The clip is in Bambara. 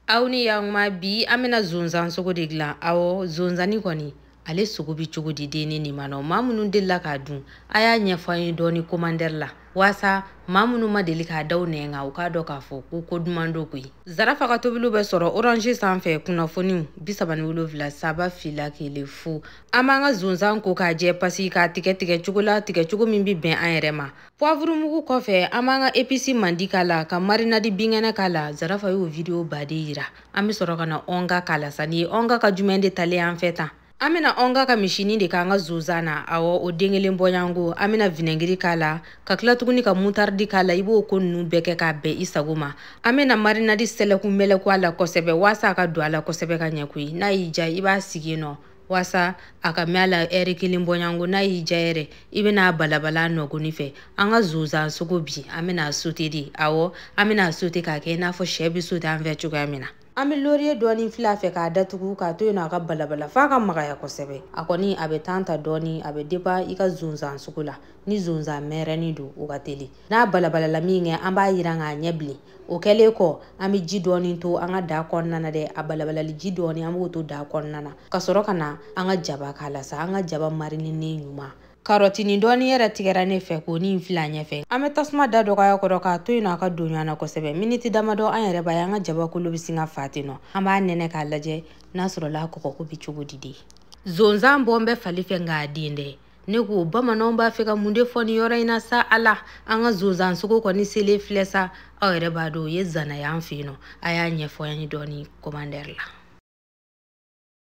Auni yang ma bi amena zonzan sogo de glan awo zonzani kɔni ale sogo bi cogo di deni ni ma no mamunu dela ka dun aya ɲɛfɔ ye dɔni commander la wasa mamunu ma deli ka daw nɛnga u ka dɔ k'a fɔ ko duman do koyi Zarafa ka tobiliw bɛ sɔrɔ orange sanfɛ kunnafoniw 37 saba fila kele fu an b'an ka zonzan ko k'a jɛ pasi k'a tigɛ cogo la tigɛ cogo min bi bɛn an yɛrɛ ma poivre mugu kɔfɛ an b'an ka épice mandi k'a la ka marinade binkɛnɛ k'a la Zarafa y'o video baden yira an bɛ sɔrɔ ka na onga k'a la sa ni ye onga ka jumɛn de talen an fɛ tan an bɛna onga ka misinin de k'an ka zonzan na awɔ o den kelen bɔɲango an bɛna vinɛgiri k'a la ka tila tuguni ka mutardi k'a la i b'o ko ninnu bɛɛ kɛ k'a bɛn i sago ma an bɛna marinade sɛlɛku mɛlɛku a la kosɛbɛ wasa a ka don a la kosɛbɛ ka ɲɛ koyi n'a y'i ja i b'a sigi yen nɔ wasa a ka mɛn a la ɛri kelen bɔɲango n'a y'i ja yɛrɛ i bɛna balabala nɔgɔni fɛ an ka zonzan sogo bi an bɛna sauté de awɔ an bɛna sauté k'a kɛ i n'a fɔ sɛ bɛ sauté an fɛ cogoya min na an bɛ laurier dɔɔni filɛ a fɛ k'a datugu k'a to yen nɔ a ka balabala f'a ka magaya kosɛbɛ a kɔni a bɛ temps ta dɔɔni a bɛ dépend i ka zonzan sugu la ni zonzan mɛrɛni don o ka teli n'a balabalala min kɛ an b'a yiran k'a ɲɛ bilen o kɛlen kɔ an bɛ ji dɔɔni to an ka da kɔnɔna na dɛ a balabalali ji dɔɔni an b'o to da kɔnɔna na ka sɔrɔ ka na an ka jaba k'a la sa an ka jaba marininen ɲuman karɔtini dɔɔni yɛrɛ tigɛra ne fɛ k'o ni fila ɲɛfɛ an bɛ tasuma da dɔgɔya kɔrɔ k'a to yen nɔ a ka don ɲɔgɔn na kosɛbɛ miniti damadɔ an yɛrɛ b'a ye an ka jabakolo bɛ sin ka fa ten nɔ an b'a nɛnɛ k'a lajɛ n'a sɔrɔla kɔgɔko bɛ cogo di de zonzan bɔ n bɛ fali fɛ nk'a den dɛ ne ko bamananw b'a fɛ ka mun de fɔ ni yɔrɔ in na sa ala an ka zonzan sogo kɔni selen filɛ sa aw yɛrɛ b'a dɔn o ye zana y'an fɛ yen nɔ a y'a ɲɛfɔ an ye dɔɔni commander la